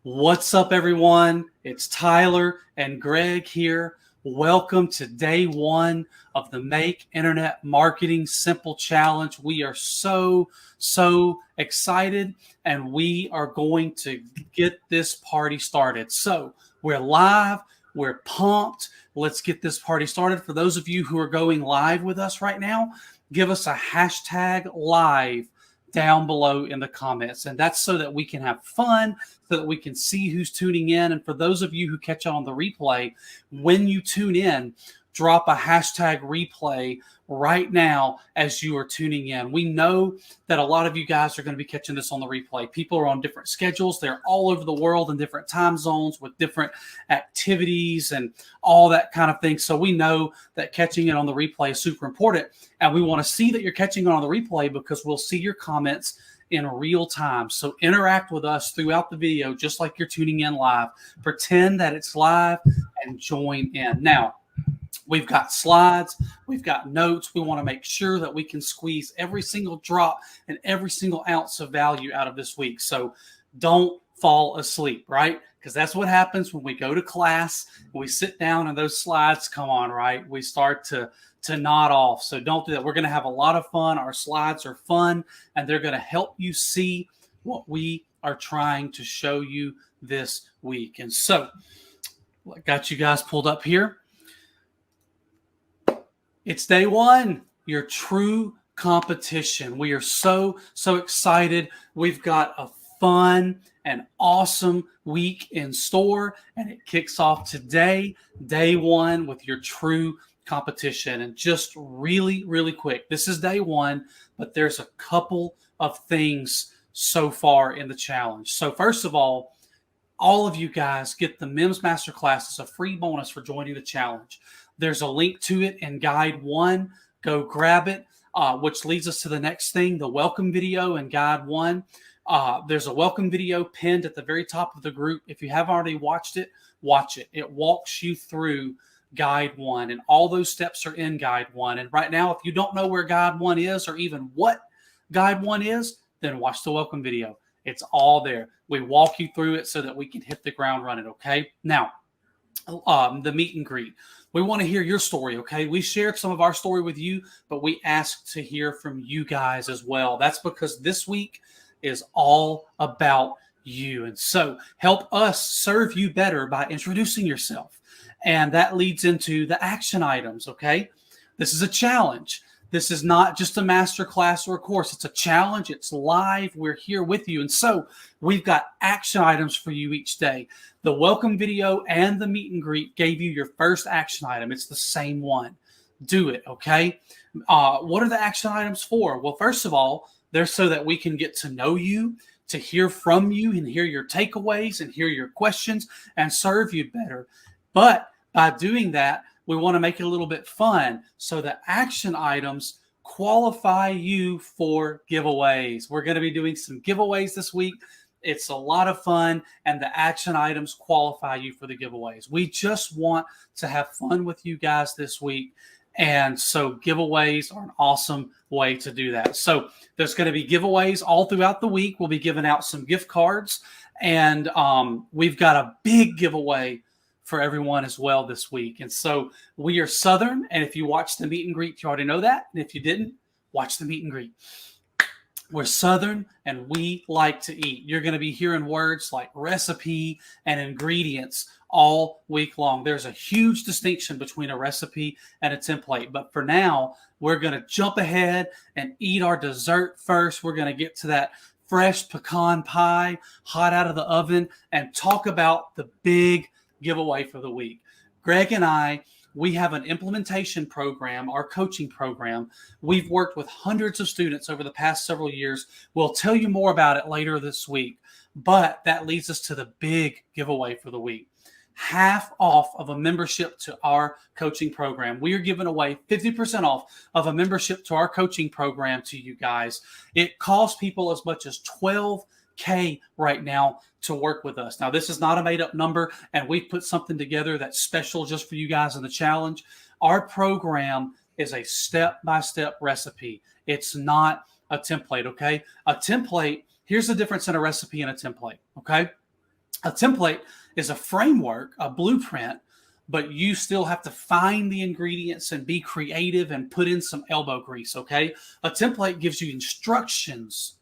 What's up, everyone? It's Tyler and Greg here. Welcome to day one of the Make Internet Marketing Simple Challenge. We are so excited, and we are going to get this party started. So we're live. We're pumped. Let's get this party started. For those of you who are going live with us right now, give us a hashtag live down below in the comments. And that's so that we can have fun, so that we can see who's tuning in. And for those of you who catch on the replay, when you tune in, drop a hashtag replay right now as you are tuning in. We know that a lot of you guys are going to be catching this on the replay. People are on different schedules. They're all over the world in different time zones with different activities and all that kind of thing. So we know that catching it on the replay is super important. And we want to see that you're catching it on the replay because we'll see your comments in real time. So interact with us throughout the video, just like you're tuning in live. Pretend that it's live and join in. Now, we've got slides, we've got notes. We want to make sure that we can squeeze every single drop and every single ounce of value out of this week. So don't fall asleep, right? Because that's what happens when we go to class, when we sit down and those slides come on, right? We start to nod off. So don't do that. We're going to have a lot of fun. Our slides are fun, and they're going to help you see what we are trying to show you this week. And so I got you guys pulled up here. It's day one, your true competition. We are so excited. We've got a fun and awesome week in store, and it kicks off today, day one, with your true competition. And just really quick, this is day one, but there's a couple of things so far in the challenge. So first of all of you guys get the MEMS Masterclass as a free bonus for joining the challenge. There's a link to it in Guide 1. Go grab it, which leads us to the next thing, the welcome video in Guide 1. There's a welcome video pinned at the very top of the group. If you haven't already watched it, watch it. It walks you through Guide 1, and all those steps are in Guide 1. And right now, if you don't know where Guide 1 is or even what Guide 1 is, then watch the welcome video. It's all there. We walk you through it so that we can hit the ground running, okay? Now, the meet and greet. We want to hear your story, okay? We shared some of our story with you, but we asked to hear from you guys as well. That's because this week is all about you. And so help us serve you better by introducing yourself. And that leads into the action items, okay? This is a challenge. This is not just a master class or a course. It's a challenge. It's live. We're here with you. And so we've got action items for you each day. The welcome video and the meet and greet gave you your first action item. It's the same one. Do it, okay? What are the action items for? Well, first of all, they're so that we can get to know you, to hear from you and hear your takeaways and hear your questions and serve you better. But by doing that, we want to make it a little bit fun. So the action items qualify you for giveaways. We're going to be doing some giveaways this week. It's a lot of fun, and the action items qualify you for the giveaways. We just want to have fun with you guys this week. And so giveaways are an awesome way to do that. So there's going to be giveaways all throughout the week. We'll be giving out some gift cards, and we've got a big giveaway for everyone as well this week. And so we are Southern, and if you watched the meet and greet, you already know that. And if you didn't, watch the meet and greet. We're Southern, and we like to eat. You're going to be hearing words like recipe and ingredients all week long. There's a huge distinction between a recipe and a template. But for now, we're going to jump ahead and eat our dessert first. We're going to get to that fresh pecan pie, hot out of the oven, and talk about the big giveaway for the week. Greg and I, we have an implementation program, our coaching program. We've worked with hundreds of students over the past several years. We'll tell you more about it later this week, but that leads us to the big giveaway for the week. Half off of a membership to our coaching program. We are giving away 50% off of a membership to our coaching program to you guys. It costs people as much as $12K right now to work with us. Now, this is not a made up number, and we've put something together that's special just for you guys in the challenge. Our program is a step-by-step recipe. It's not a template, okay? A template, here's the difference in a recipe and a template, okay? A template is a framework, a blueprint, but you still have to find the ingredients and be creative and put in some elbow grease, okay? A template gives you instructions,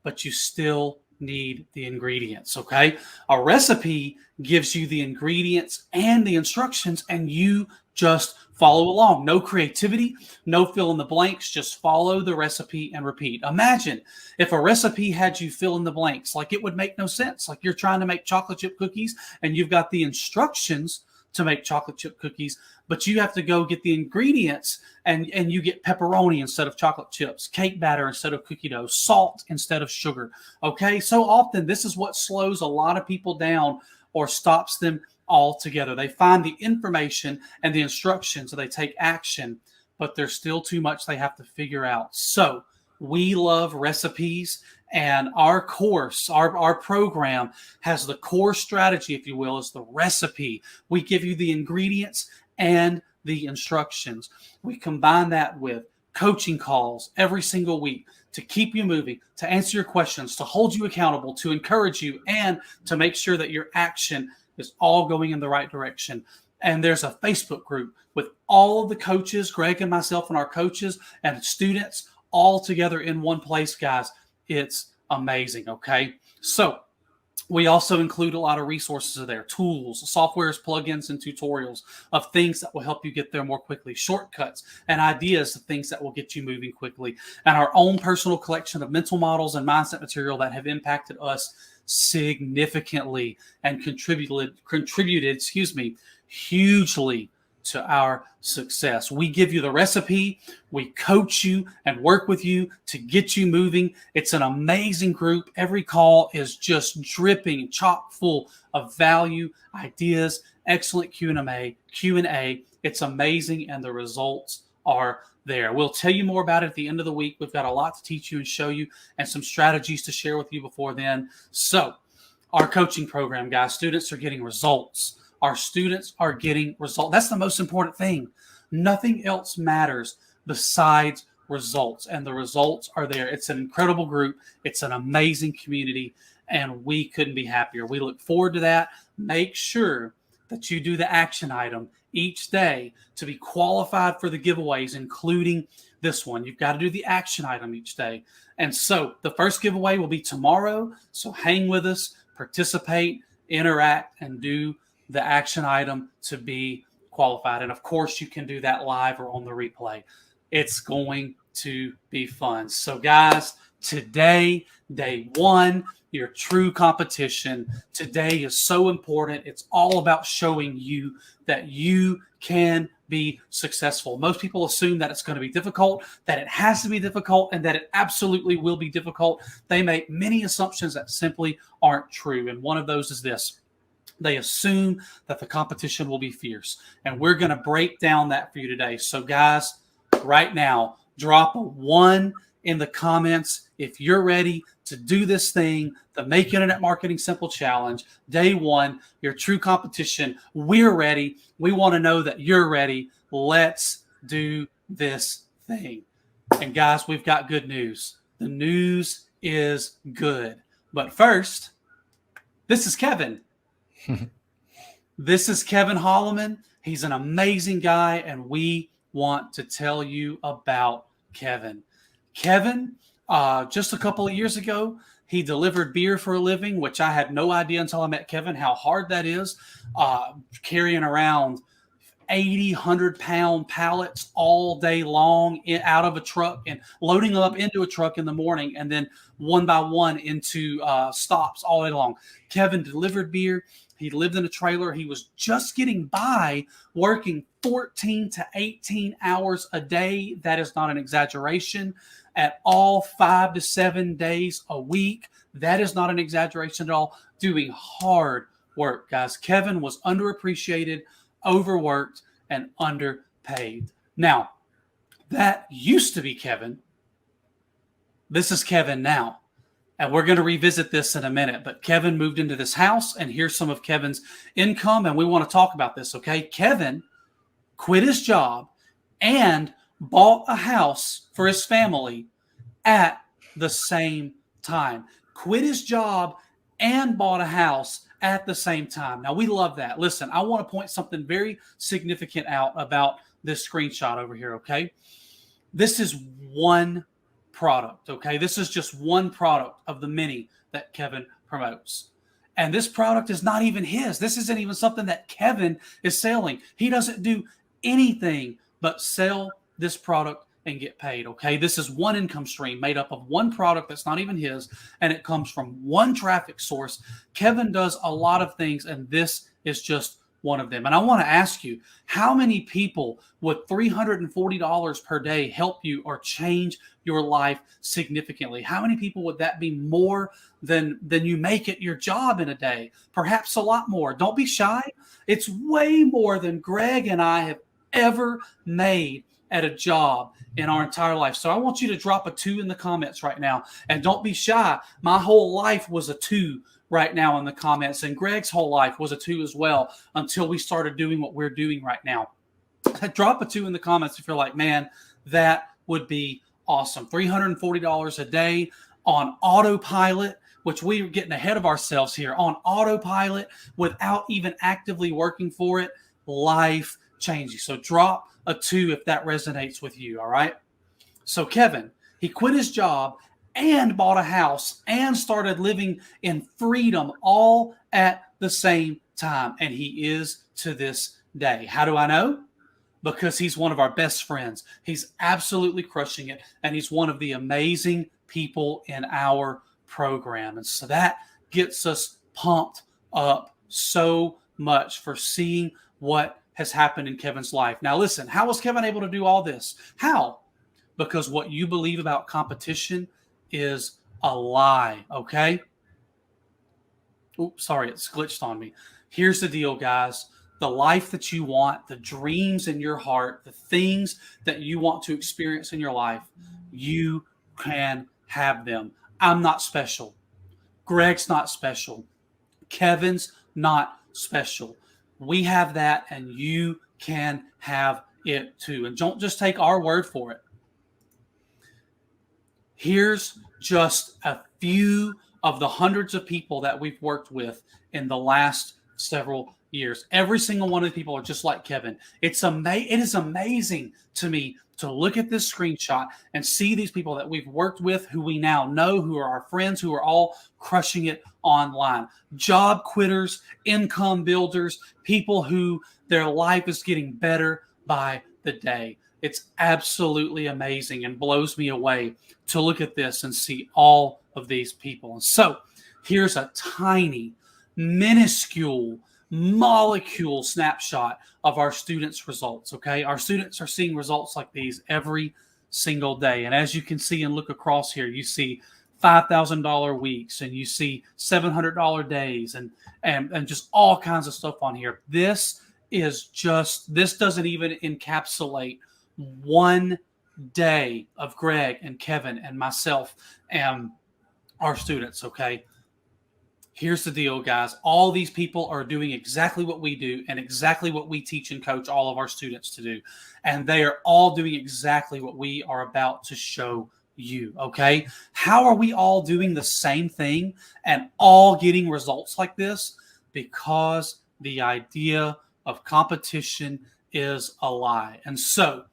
but you still need the ingredients, okay? A recipe gives you the ingredients and the instructions, and you just follow along. No creativity, no fill in the blanks, just follow the recipe and repeat. Imagine if a recipe had you fill in the blanks, like it would make no sense. Like you're trying to make chocolate chip cookies and you've got the instructions to make chocolate chip cookies, but you have to go get the ingredients and you get pepperoni instead of chocolate chips, cake batter instead of cookie dough, salt instead of sugar. Okay, so often this is what slows a lot of people down or stops them altogether. They find the information and the instructions, so they take action, but there's still too much they have to figure out. So we love recipes, and our course, our program has the core strategy, if you will, is the recipe. We give you the ingredients and the instructions. We combine that with coaching calls every single week to keep you moving, to answer your questions, to hold you accountable, to encourage you, and to make sure that your action is all going in the right direction. And there's a Facebook group with all of the coaches, Greg and myself and our coaches and students all together in one place, guys. It's amazing, okay? So we also include a lot of resources there, tools, softwares, plugins, and tutorials of things that will help you get there more quickly, shortcuts and ideas of things that will get you moving quickly, and our own personal collection of mental models and mindset material that have impacted us significantly and contributed, hugely to our success. We give you the recipe, we coach you and work with you to get you moving. It's an amazing group. Every call is just dripping, chock full of value, ideas, excellent Q&A. It's amazing, and the results are there. We'll tell you more about it at the end of the week. We've got a lot to teach you and show you, and some strategies to share with you before then. So our coaching program, guys, students are getting results. Our students are getting results. That's the most important thing. Nothing else matters besides results, and the results are there. It's an incredible group. It's an amazing community, and we couldn't be happier. We look forward to that. Make sure that you do the action item each day to be qualified for the giveaways, including this one. You've got to do the action item each day. And so the first giveaway will be tomorrow. So hang with us, participate, interact, and do the action item to be qualified. And of course, you can do that live or on the replay. It's going to be fun. So guys, today, day one, your true competition. Today is so important. It's all about showing you that you can be successful. Most people assume that it's going to be difficult, that it has to be difficult, and that it absolutely will be difficult. They make many assumptions that simply aren't true. And one of those is this. They assume that the competition will be fierce. And we're going to break down that for you today. So guys, right now, drop a 1 in the comments if you're ready to do this thing, the Make Internet Marketing Simple Challenge, day one, your true competition. We're ready. We want to know that you're ready. Let's do this thing. And guys, we've got good news. The news is good. But first, this is Kevin. This is Kevin Holloman. He's an amazing guy, and we want to tell you about Kevin. Kevin, just a couple of years ago, he delivered beer for a living, which I had no idea until I met Kevin how hard that is, carrying around 80, 100-pound pallets all day long out of a truck and loading them up into a truck in the morning and then one by one into stops all day long. Kevin delivered beer. He lived in a trailer. He was just getting by working 14 to 18 hours a day. That is not an exaggeration. At all, 5 to 7 days a week. That is not an exaggeration at all. Doing hard work, guys. Kevin was underappreciated, overworked, and underpaid. Now, that used to be Kevin. This is Kevin now. And we're going to revisit this in a minute. But Kevin moved into this house, and here's some of Kevin's income, and we want to talk about this, okay? Kevin quit his job and bought a house for his family at the same time. Quit his job and bought a house at the same time. Now, we love that. Listen, I want to point something very significant out about this screenshot over here, okay? This is one product, okay? This is just one product of the many that Kevin promotes. And this product is not even his. This isn't even something that Kevin is selling. He doesn't do anything but sell this product and get paid, okay? This is one income stream made up of one product that's not even his, and it comes from one traffic source. Kevin does a lot of things, and this is just one of them. And I want to ask you, how many people would $340 per day help you or change your life significantly? How many people would that be more than you make at your job in a day? Perhaps a lot more. Don't be shy. It's way more than Greg and I have ever made at a job in our entire life. So I want you to drop a 2 in the comments right now. And don't be shy. My whole life was a 2 right now in the comments. And Greg's whole life was a 2 as well until we started doing what we're doing right now. Drop a 2 in the comments if you're like, man, that would be awesome. $340 a day on autopilot, which we're getting ahead of ourselves here, on autopilot without even actively working for it. Life changing. So drop a 2 if that resonates with you, all right? So Kevin, he quit his job and bought a house and started living in freedom all at the same time. And he is to this day. How do I know? Because he's one of our best friends. He's absolutely crushing it. And he's one of the amazing people in our program. And so that gets us pumped up so much for seeing what has happened in Kevin's life. Now, listen, how was Kevin able to do all this? How? Because what you believe about competition is a lie, okay? Oops, sorry, it's glitched on me. Here's the deal, guys. The life that you want, the dreams in your heart, the things that you want to experience in your life, you can have them. I'm not special. Greg's not special. Kevin's not special. We have that, and you can have it too. And don't just take our word for it. Here's just a few of the hundreds of people that we've worked with in the last several years. Every single one of the people are just like Kevin. It is amazing to me to look at this screenshot and see these people that we've worked with, who we now know, who are our friends, who are all crushing it online. Job quitters, income builders, people who their life is getting better by the day. It's absolutely amazing and blows me away to look at this and see all of these people. And so here's a tiny, minuscule, molecule snapshot of our students' results, okay? Our students are seeing results like these every single day. And as you can see and look across here, you see $5,000 weeks, and you see $700 days, and just all kinds of stuff on here. This doesn't even encapsulate one day of Greg and Kevin and myself and our students, okay? Here's the deal, guys. All these people are doing exactly what we do and exactly what we teach and coach all of our students to do. And they are all doing exactly what we are about to show you, okay? How are we all doing the same thing and all getting results like this? Because the idea of competition is a lie. And so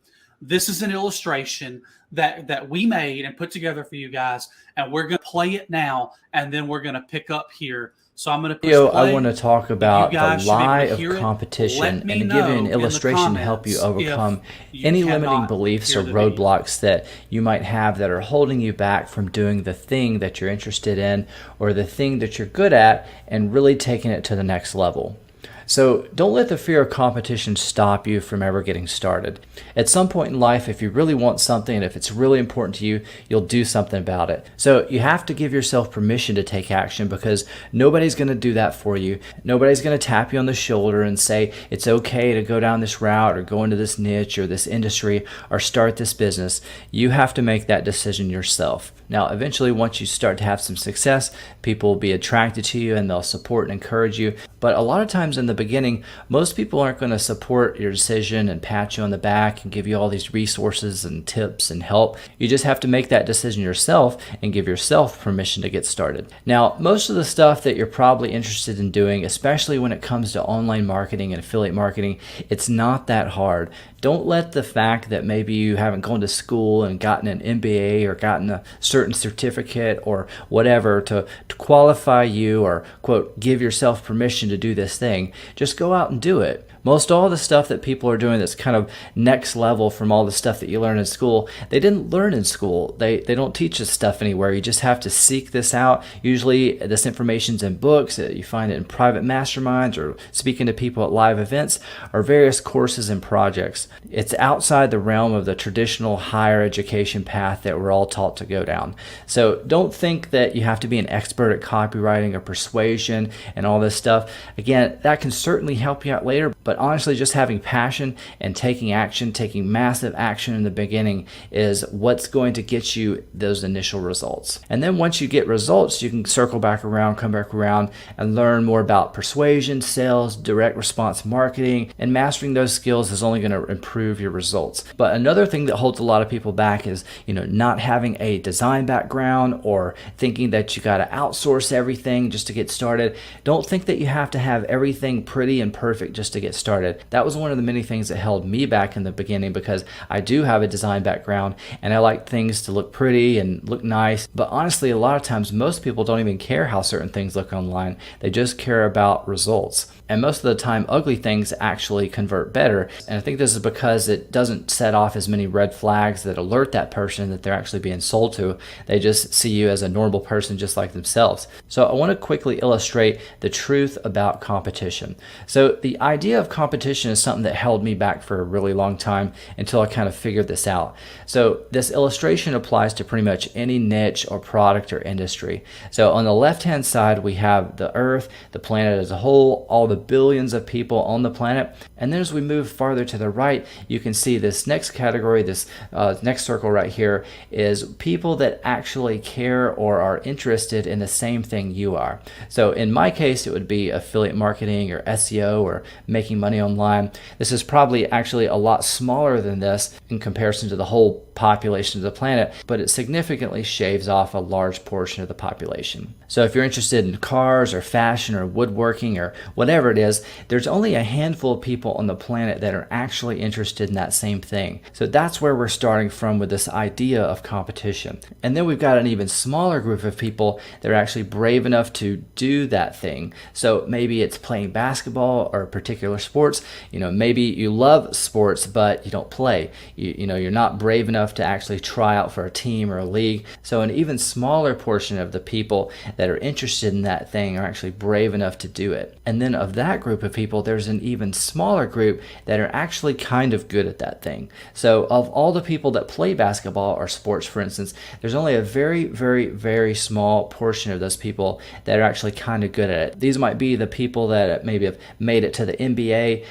this is an illustration that we made and put together for you guys, and we're going to play it now, and then we're going to pick up here. So I'm going to push play. I want to talk about the lie of competition and give you an illustration to help you overcome any limiting beliefs or roadblocks that you might have that are holding you back from doing the thing that you're interested in or the thing that you're good at and really taking it to the next level. So don't let the fear of competition stop you from ever getting started. At some point in life, if you really want something and if it's really important to you, you'll do something about it. So you have to give yourself permission to take action, because nobody's going to do that for you. Nobody's going to tap you on the shoulder and say it's okay to go down this route or go into this niche or this industry or start this business. You have to make that decision yourself. Now, eventually, once you start to have some success, people will be attracted to you and they'll support and encourage you. But a lot of times in the beginning, most people aren't going to support your decision and pat you on the back and give you all these resources and tips and help. You just have to make that decision yourself and give yourself permission to get started. Now, most of the stuff that you're probably interested in doing, especially when it comes to online marketing and affiliate marketing, it's not that hard. Don't let the fact that maybe you haven't gone to school and gotten an MBA or gotten a certain certificate or whatever to qualify you or, quote, give yourself permission to do this thing. Just go out and do it. Most all the stuff that people are doing that's kind of next level from all the stuff that you learn in school, they didn't learn in school. They don't teach this stuff anywhere. You just have to seek this out. Usually this information's in books. You find it in private masterminds or speaking to people at live events or various courses and projects. It's outside the realm of the traditional higher education path that we're all taught to go down. So don't think that you have to be an expert at copywriting or persuasion and all this stuff. Again, that can certainly help you out later, but honestly, just having passion and taking action, taking massive action in the beginning is what's going to get you those initial results. And then once you get results, you can circle back around, come back around and learn more about persuasion, sales, direct response marketing, and mastering those skills is only going to improve your results. But another thing that holds a lot of people back is, not having a design background or thinking that you got to outsource everything just to get started. Don't think that you have to have everything pretty and perfect just to get started. That was one of the many things that held me back in the beginning because I do have a design background and I like things to look pretty and look nice. But honestly, a lot of times most people don't even care how certain things look online. They just care about results. And most of the time, ugly things actually convert better. And I think this is because it doesn't set off as many red flags that alert that person that they're actually being sold to. They just see you as a normal person just like themselves. So I want to quickly illustrate the truth about competition. So the idea of competition is something that held me back for a really long time until I kind of figured this out. So this illustration applies to pretty much any niche or product or industry. So on the left-hand side, we have the Earth, the planet as a whole, all the billions of people on the planet. And then as we move farther to the right, you can see this next category, this next circle right here is people that actually care or are interested in the same thing you are. So in my case, it would be affiliate marketing or SEO or making money online. This is probably actually a lot smaller than this in comparison to the whole population of the planet, but it significantly shaves off a large portion of the population. So if you're interested in cars or fashion or woodworking or whatever it is, there's only a handful of people on the planet that are actually interested in that same thing. So that's where we're starting from with this idea of competition. And then we've got an even smaller group of people that are actually brave enough to do that thing. So maybe it's playing basketball or particular sports. Maybe you love sports, but you don't play. You're not brave enough to actually try out for a team or a league. So an even smaller portion of the people that are interested in that thing are actually brave enough to do it. And then of that group of people, there's an even smaller group that are actually kind of good at that thing. So of all the people that play basketball or sports, for instance, there's only a very, very, very small portion of those people that are actually kind of good at it. These might be the people that maybe have made it to the NBA,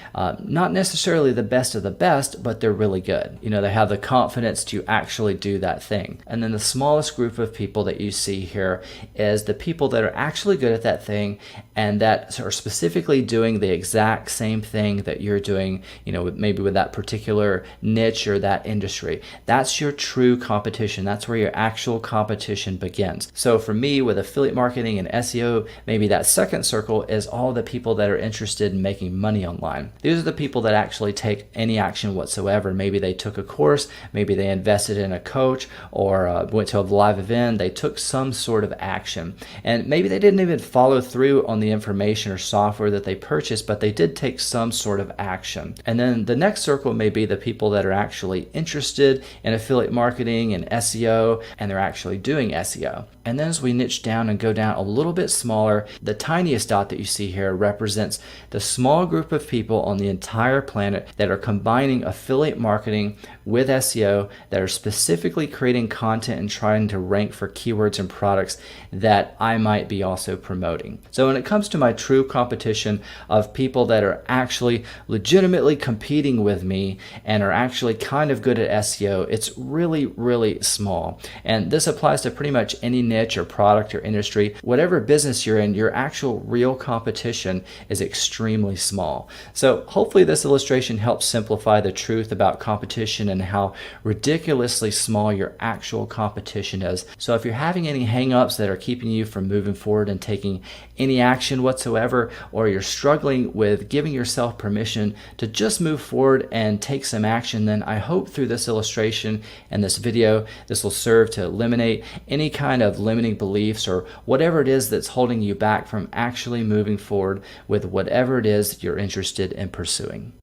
not necessarily the best of the best, but they're really good. They have the confidence to actually do that thing. And then the smallest group of people that you see here is the people that are actually good at that thing and that are specifically doing the exact same thing that you're doing, maybe with that particular niche or that industry. That's your true competition. That's where your actual competition begins. So for me, with affiliate marketing and SEO, maybe that second circle is all the people that are interested in making money online. These are the people that actually take any action whatsoever. Maybe they took a course, maybe they invested in a coach or went to a live event. They took some sort of action. And maybe they didn't even follow through on the information or software that they purchased, but they did take some sort of action. And then the next circle may be the people that are actually interested in affiliate marketing and SEO, and they're actually doing SEO. And then as we niche down and go down a little bit smaller, the tiniest dot that you see here represents the small group of people on the entire planet that are combining affiliate marketing with SEO, that are specifically creating content and trying to rank for keywords and products that I might be also promoting. So when it comes to my true competition of people that are actually legitimately competing with me and are actually kind of good at SEO, it's really, really small. And this applies to pretty much any niche or product or industry. Whatever business you're in, your actual real competition is is extremely small. So hopefully this illustration helps simplify the truth about competition and how ridiculously small your actual competition is. So if you're having any hang-ups that are keeping you from moving forward and taking any action whatsoever, or you're struggling with giving yourself permission to just move forward and take some action, then I hope through this illustration and this video, this will serve to eliminate any kind of limiting beliefs or whatever it is that's holding you back from actually moving forward with whatever it is you're interested in pursuing.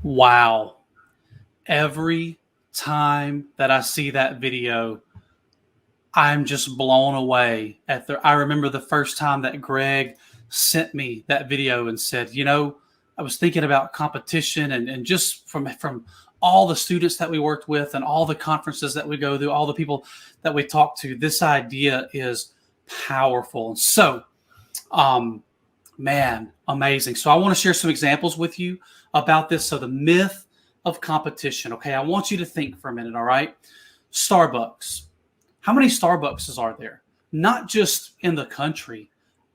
Wow. Every time that I see that video, I'm just blown away at I remember the first time that Greg sent me that video and said, I was thinking about competition and just from all the students that we worked with and all the conferences that we go through, all the people that we talk to, this idea is powerful. And so, man, amazing. So I want to share some examples with you about this. So the myth of competition. Okay, I want you to think for a minute, all right? Starbucks. How many Starbucks are there? Not just in the country,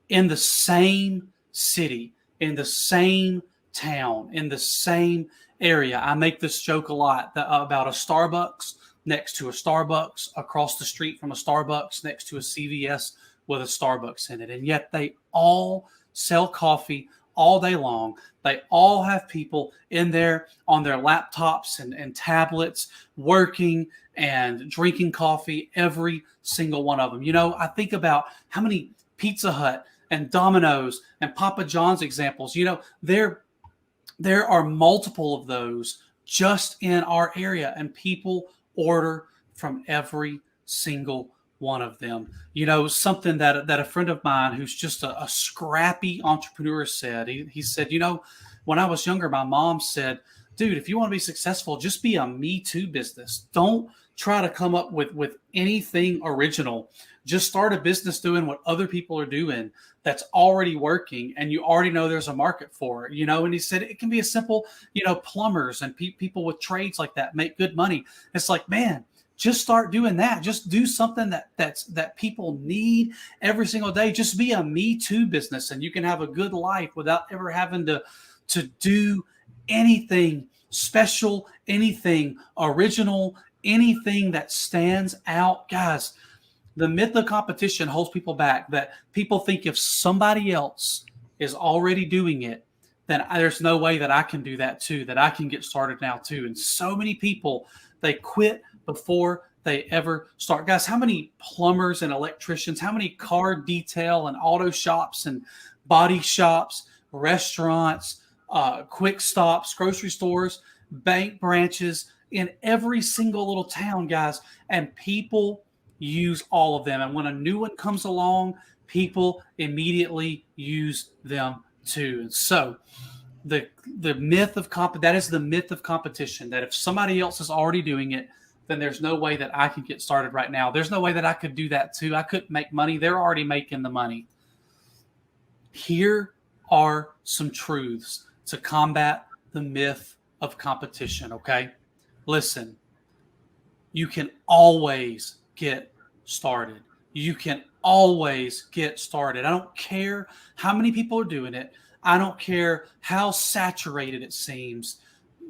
in the same city, in the same town, in the same area. I make this joke a lot about a Starbucks next to a Starbucks, across the street from a Starbucks, next to a CVS with a Starbucks in it. And yet they all sell coffee all day long. They all have people in there on their laptops and tablets working and drinking coffee, every single one of them. I think about how many Pizza Hut and Domino's and Papa John's examples. There are multiple of those just in our area, and people order from every single one of them. Something that a friend of mine who's just a scrappy entrepreneur said, he said, when I was younger, my mom said, dude, if you want to be successful, just be a Me Too business. Don't try to come up with anything original. Just start a business doing what other people are doing that's already working, and you already know there's a market for it, and he said it can be a simple, plumbers and people with trades like that make good money. It's like, man, just start doing that. Just do something that people need every single day. Just be a Me Too business, and you can have a good life without ever having to do anything special, anything original, anything that stands out. Guys, the myth of competition holds people back, that people think if somebody else is already doing it, then there's no way that I can do that too, that I can get started now too. And so many people, they quit before they ever start. Guys, how many plumbers and electricians, how many car detail and auto shops and body shops, restaurants, quick stops, grocery stores, bank branches in every single little town, guys, and people use all of them. And when a new one comes along, people immediately use them too. And so the myth of that is the myth of competition, that if somebody else is already doing it, then there's no way that I can get started right now. There's no way that I could do that too. I couldn't make money. They're already making the money. Here are some truths to combat the myth of competition, okay? Listen, you can always get started. You can always get started. I don't care how many people are doing it. I don't care how saturated it seems.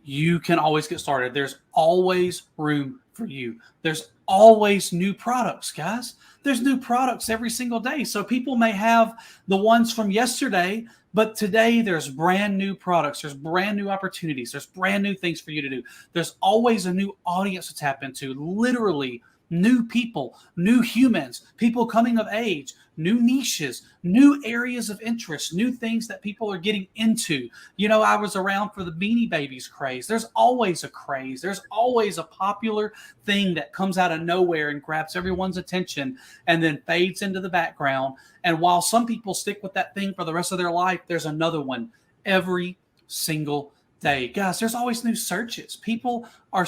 You can always get started. There's always room for you. There's always new products, guys. There's new products every single day. So people may have the ones from yesterday, but today there's brand new products. There's brand new opportunities. There's brand new things for you to do. There's always a new audience to tap into, literally new people, new humans, people coming of age, new niches, new areas of interest, new things that people are getting into. I was around for the Beanie Babies craze. There's always a craze. There's always a popular thing that comes out of nowhere and grabs everyone's attention and then fades into the background. And while some people stick with that thing for the rest of their life, there's another one every single day. Guys, there's always new searches. People are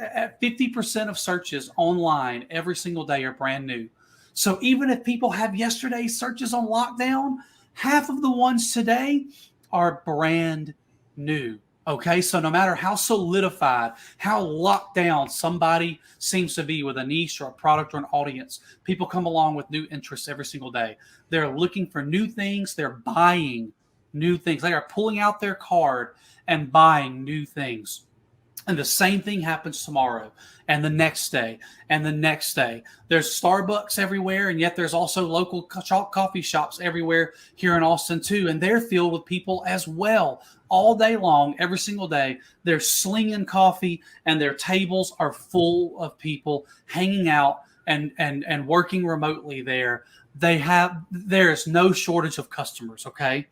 at 50% of searches online every single day are brand new. So even if people have yesterday's searches on lockdown, half of the ones today are brand new. Okay, so no matter how solidified, how locked down somebody seems to be with a niche or a product or an audience, people come along with new interests every single day. They're looking for new things, they're buying new things. They are pulling out their card and buying new things. And the same thing happens tomorrow and the next day and the next day. There's Starbucks everywhere, and yet there's also local coffee shops everywhere here in Austin too. And they're filled with people as well. All day long, every single day, they're slinging coffee and their tables are full of people hanging out and working remotely there. There is no shortage of customers, okay?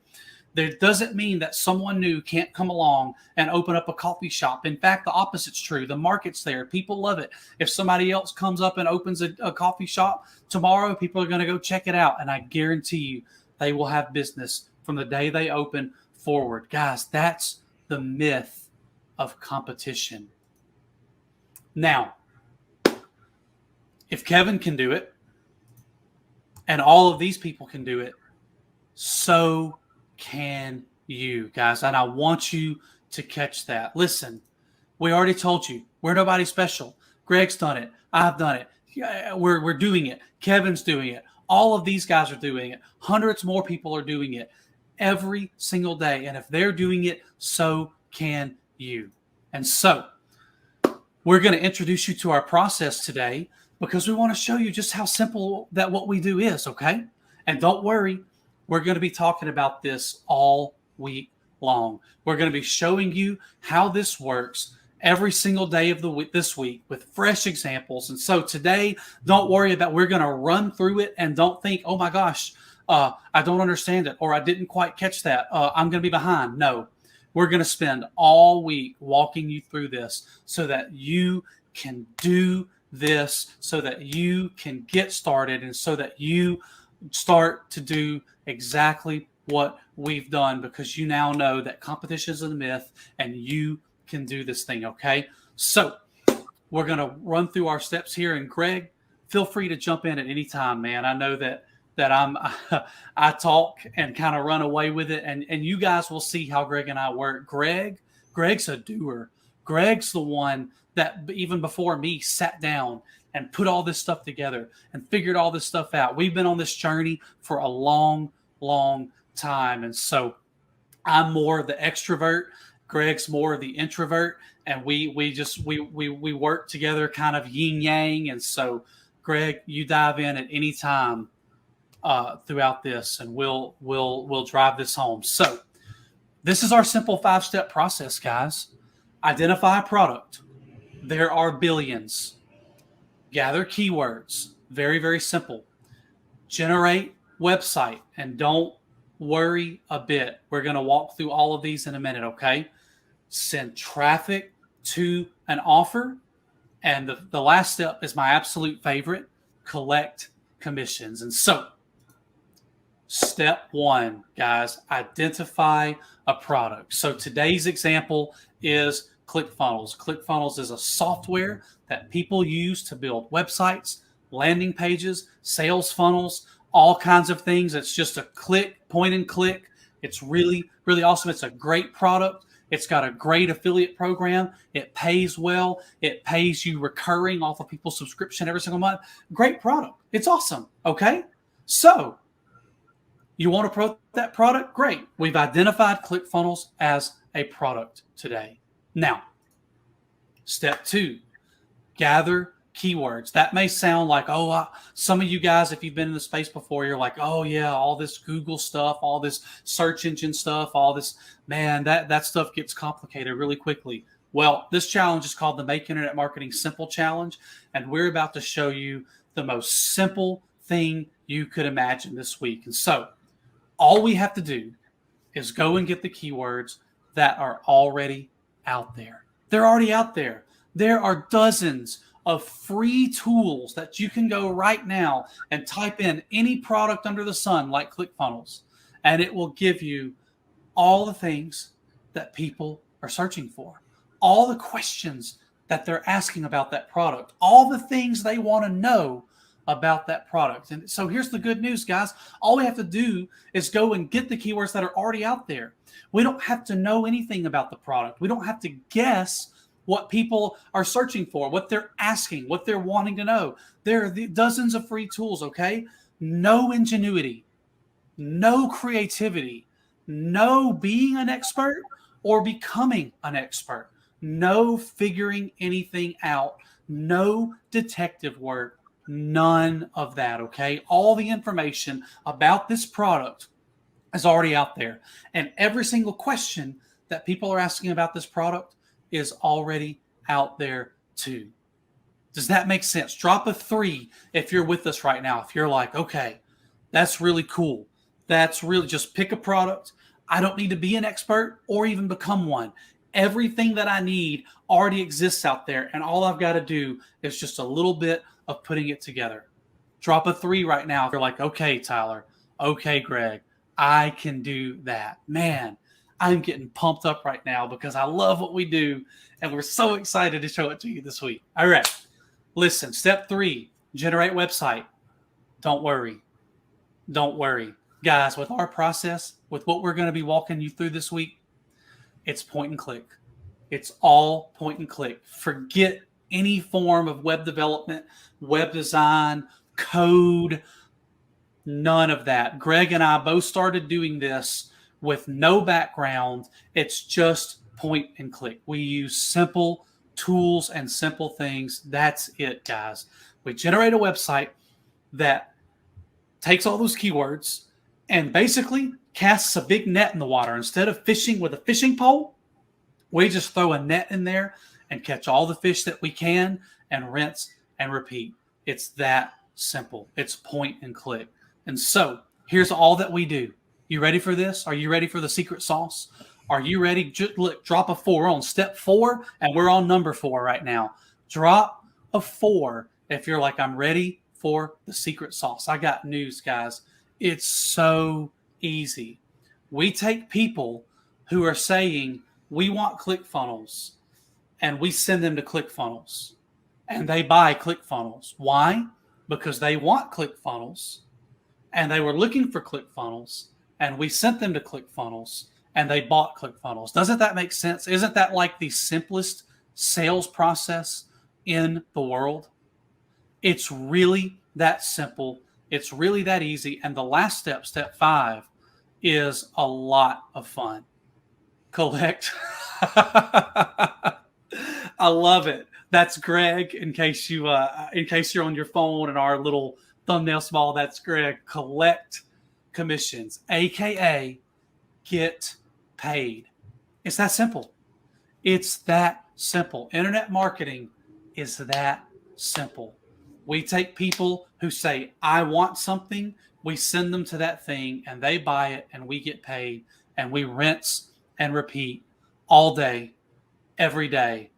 That doesn't mean that someone new can't come along and open up a coffee shop. In fact, the opposite's true. The market's there. People love it. If somebody else comes up and opens a coffee shop tomorrow, people are going to go check it out. And I guarantee you they will have business from the day they open forward. Guys, that's the myth of competition. Now, if Kevin can do it and all of these people can do it, so can you, guys. And I want you to catch that. Listen, we already told you we're nobody special. Greg's done it. I've done it. We're doing it. Kevin's doing it. All of these guys are doing it. Hundreds more people are doing it every single day. And if they're doing it, so can you. And so we're going to introduce you to our process today because we want to show you just how simple that what we do is, okay? And don't worry, we're going to be talking about this all week long. We're going to be showing you how this works every single day of the week this week with fresh examples. And so today, don't worry about, we're going to run through it and don't think, oh my gosh, I don't understand it, or I didn't quite catch that. I'm going to be behind. No, we're going to spend all week walking you through this so that you can do this, so that you can get started, and so that you start to do exactly what we've done, because you now know that competition is a myth and you can do this thing, okay? So we're going to run through our steps here, and Greg, feel free to jump in at any time, man. I know that I talk and kind of run away with it, and you guys will see how Greg and I work. Greg's a doer. Greg's the one that even before me sat down and put all this stuff together and figured all this stuff out. We've been on this journey for a long, long time. And so I'm more of the extrovert. Greg's more of the introvert. And we work together kind of yin yang. And so Greg, you dive in at any time throughout this, and we'll drive this home. So this is our simple 5-step process, guys. Identify a product. There are billions. Gather keywords. Very, very simple. Generate website, and don't worry a bit. We're going to walk through all of these in a minute, okay? Send traffic to an offer. And the last step is my absolute favorite, collect commissions. And so, step 1, guys, identify a product. So today's example is ClickFunnels. ClickFunnels is a software that people use to build websites, landing pages, sales funnels, all kinds of things. It's just a point and click. It's really, really awesome. It's a great product. It's got a great affiliate program. It pays well. It pays you recurring off of people's subscription every single month. Great product. It's awesome. Okay. So you want to promote that product? Great. We've identified ClickFunnels as a product today. Now, step 2, gather keywords. That may sound like, some of you guys, if you've been in the space before, you're like, oh yeah, all this Google stuff, all this search engine stuff, all this, man, that stuff gets complicated really quickly. Well, this challenge is called the Make Internet Marketing Simple Challenge, and we're about to show you the most simple thing you could imagine this week. And so all we have to do is go and get the keywords that are already out there. They're already out there. There are dozens of free tools that you can go right now and type in any product under the sun like ClickFunnels, and it will give you all the things that people are searching for, all the questions that they're asking about that product, all the things they want to know about that product. And so here's the good news, guys. All we have to do is go and get the keywords that are already out there. We don't have to know anything about the product. We don't have to guess what people are searching for, what they're asking, what they're wanting to know. There are dozens of free tools, okay? No ingenuity, no creativity, no being an expert or becoming an expert, no figuring anything out, no detective work, none of that, okay? All the information about this product is already out there. And every single question that people are asking about this product is already out there too. Does that make sense? Drop a 3 if you're with us right now. If you're like, okay, that's really cool. That's really, just pick a product. I don't need to be an expert or even become one. Everything that I need already exists out there, and all I've got to do is just a little bit of putting it together. Drop a 3 right now if you're like, okay, Tyler, okay, Greg, I can do that. Man, I'm getting pumped up right now because I love what we do, and we're so excited to show it to you this week. All right, listen, step 3, generate website. Don't worry. Don't worry. Guys, with our process, with what we're going to be walking you through this week, it's point and click. It's all point and click. Forget any form of web development, web design, code, none of that. Greg and I both started doing this with no background. It's just point and click. We use simple tools and simple things. That's it, guys. We generate a website that takes all those keywords and basically casts a big net in the water. Instead of fishing with a fishing pole, we just throw a net in there and catch all the fish that we can and rinse and repeat. It's that simple. It's point and click. And so here's all that we do. You ready for this? Are you ready for the secret sauce? Are you ready? Look, drop a 4. We're on step 4, and we're on number 4 right now. Drop a 4 if you're like, I'm ready for the secret sauce. I got news, guys. It's so easy. We take people who are saying, we want ClickFunnels, and we send them to ClickFunnels, and they buy ClickFunnels. Why? Because they want ClickFunnels, and they were looking for ClickFunnels, and we sent them to ClickFunnels, and they bought ClickFunnels. Doesn't that make sense? Isn't that like the simplest sales process in the world? It's really that simple. It's really that easy. And the last step, step 5, is a lot of fun. Collect. I love it. That's Greg. In case you're on your phone and our little thumbnail small, that's Greg. Collect commissions, aka get paid. It's that simple. It's that simple. Internet marketing is that simple. We take people who say, I want something, we send them to that thing, and they buy it, and we get paid, and we rinse and repeat all day, every day.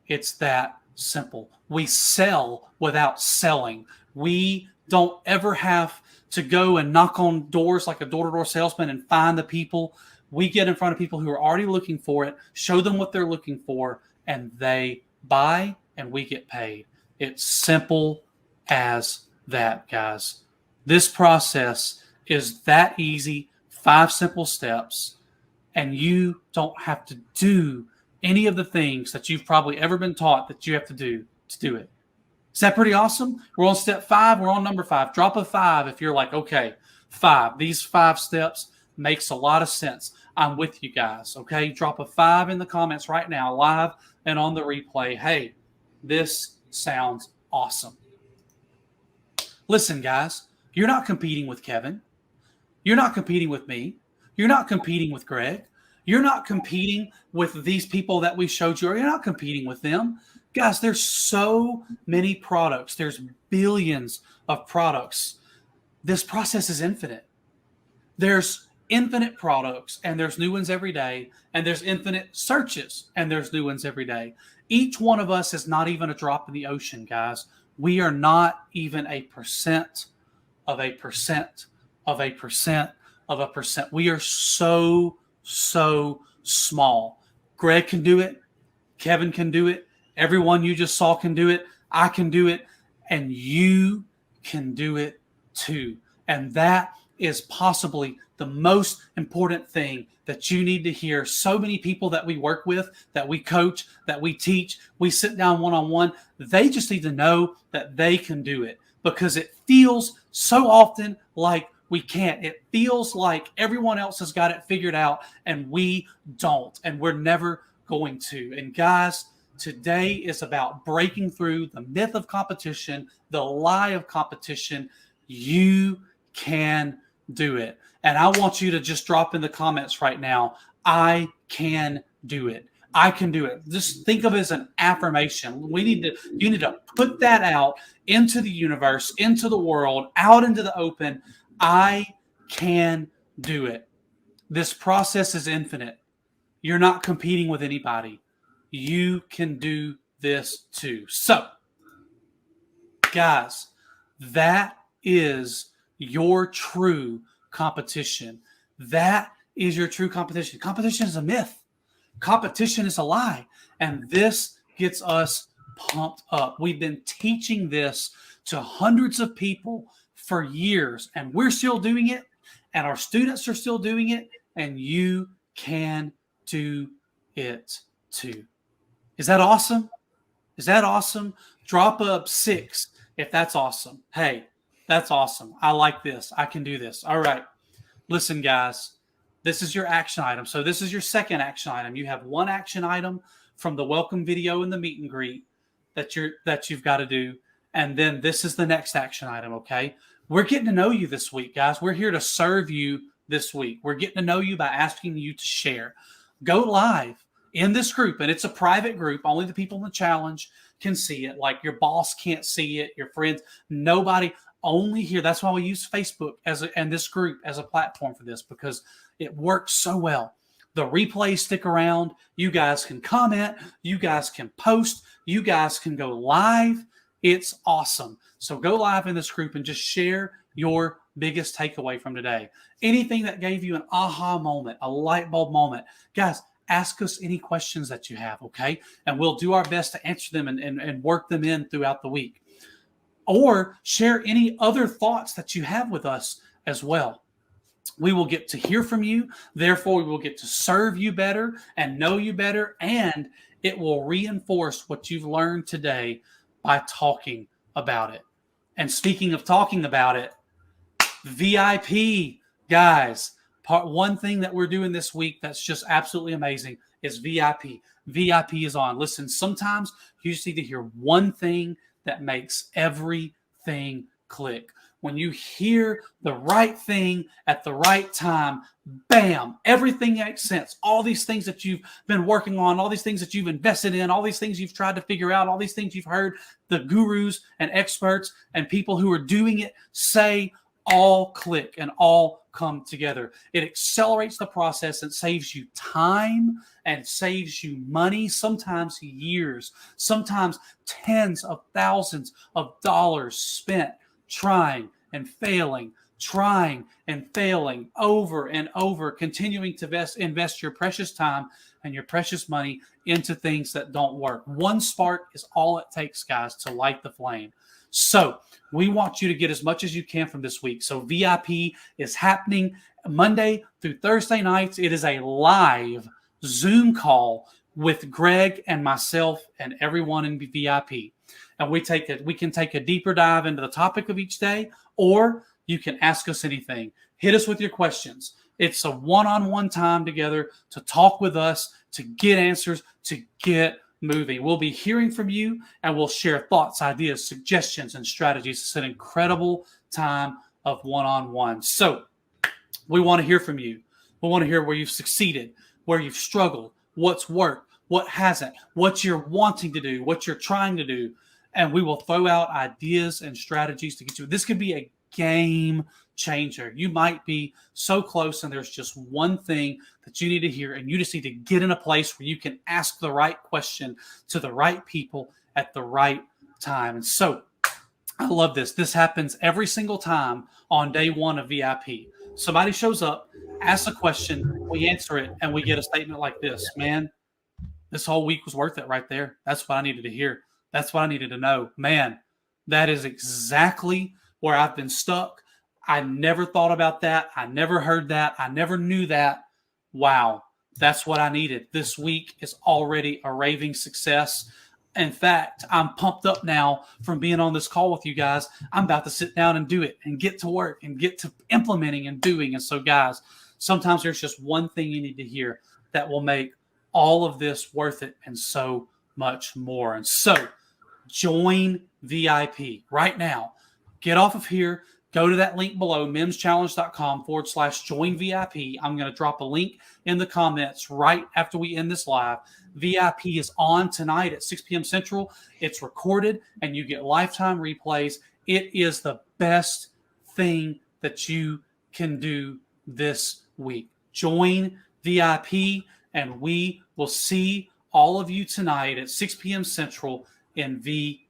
It's that simple. We sell without selling. We don't ever have to go and knock on doors like a door-to-door salesman and find the people. We get in front of people who are already looking for it, show them what they're looking for, and they buy, and we get paid. It's simple as that, guys. This process is that easy, 5 simple steps, and you don't have to do any of the things that you've probably ever been taught that you have to do it. Is that pretty awesome? We're on step 5. We're on number 5. Drop a 5 if you're like, okay, 5. These 5 steps makes a lot of sense. I'm with you guys, okay? Drop a 5 in the comments right now, live and on the replay. Hey, this sounds awesome. Listen, guys, you're not competing with Kevin. You're not competing with me. You're not competing with Greg. You're not competing with these people that we showed you. Or you're not competing with them. Guys, there's so many products. There's billions of products. This process is infinite. There's infinite products, and there's new ones every day. And there's infinite searches, and there's new ones every day. Each one of us is not even a drop in the ocean, guys. We are not even a percent of a percent of a percent of a percent. We are so small. Greg can do it. Kevin can do it. Everyone you just saw can do it. I can do it. And you can do it too. And that is possibly the most important thing that you need to hear. So many people that we work with, that we coach, that we teach, we sit down one-on-one, they just need to know that they can do it, because it feels so often like we can't. It feels like everyone else has got it figured out and we don't, and we're never going to. And guys, today is about breaking through the myth of competition, the lie of competition. You can do it. And I want you to just drop in the comments right now, I can do it. I can do it. Just think of it as an affirmation. You need to put that out into the universe, into the world, out into the open. I can do it. This process is infinite. You're not competing with anybody. You can do this too. So, guys, that is your true competition. That is your true competition. Competition is a myth. Competition is a lie. And this gets us pumped up. We've been teaching this to hundreds of people for years, and we're still doing it, and our students are still doing it, and you can do it too. Is that awesome? Is that awesome? Drop up 6 if that's awesome. Hey, that's awesome. I like this. I can do this. All right. Listen, guys, this is your action item. So this is your second action item. You have one action item from the welcome video and the meet and greet that you've got to do. And then this is the next action item, okay? We're getting to know you this week, guys. We're here to serve you this week. We're getting to know you by asking you to share. Go live in this group, and it's a private group. Only the people in the challenge can see it. Like your boss can't see it, your friends, nobody, only here. That's why we use Facebook and this group as a platform for this, because it works so well. The replays stick around. You guys can comment. You guys can post. You guys can go live. It's awesome. So go live in this group and just share your biggest takeaway from today. Anything that gave you an aha moment, a light bulb moment. Guys, ask us any questions that you have, okay? And we'll do our best to answer them and work them in throughout the week. Or share any other thoughts that you have with us as well. We will get to hear from you. Therefore, we will get to serve you better and know you better. And it will reinforce what you've learned today by talking about it. And speaking of talking about it, VIP, guys, one thing that we're doing this week that's just absolutely amazing is VIP. VIP is on. Listen, sometimes you just need to hear one thing that makes everything click. When you hear the right thing at the right time, bam, everything makes sense. All these things that you've been working on, all these things that you've invested in, all these things you've tried to figure out, all these things you've heard the gurus and experts and people who are doing it say, all click and all come together. It accelerates the process and saves you time and saves you money, sometimes years, sometimes tens of thousands of dollars spent trying and failing over and over, continuing to invest your precious time and your precious money into things that don't work. One spark is all it takes, guys, to light the flame. So we want you to get as much as you can from this week. So VIP is happening Monday through Thursday nights. It is a live Zoom call with Greg and myself and everyone in VIP. And we can take a deeper dive into the topic of each day, or you can ask us anything. Hit us with your questions. It's a one-on-one time together to talk with us, to get answers, to get moving. We'll be hearing from you, and we'll share thoughts, ideas, suggestions, and strategies. It's an incredible time of one-on-one. So we want to hear from you. We want to hear where you've succeeded, where you've struggled, what's worked, what hasn't, what you're wanting to do, what you're trying to do. And we will throw out ideas and strategies to get you. This could be a game changer. You might be so close and there's just one thing that you need to hear, and you just need to get in a place where you can ask the right question to the right people at the right time. And so I love this. This happens every single time on day one of VIP. Somebody shows up, asks a question, we answer it, and we get a statement like this. Man, this whole week was worth it right there. That's what I needed to hear. That's what I needed to know. Man, that is exactly where I've been stuck. I never thought about that. I never heard that. I never knew that. Wow, that's what I needed. This week is already a raving success. In fact, I'm pumped up now from being on this call with you guys. I'm about to sit down and do it and get to work and get to implementing and doing. And so, guys, sometimes there's just one thing you need to hear that will make all of this worth it and so much more. And so, join VIP right now. Get off of here. Go to that link below, memschallenge.com/join VIP. I'm going to drop a link in the comments right after we end this live. VIP is on tonight at 6 p.m. Central. It's recorded, and you get lifetime replays. It is the best thing that you can do this week. Join VIP, and we will see all of you tonight at 6 p.m. Central in VIP.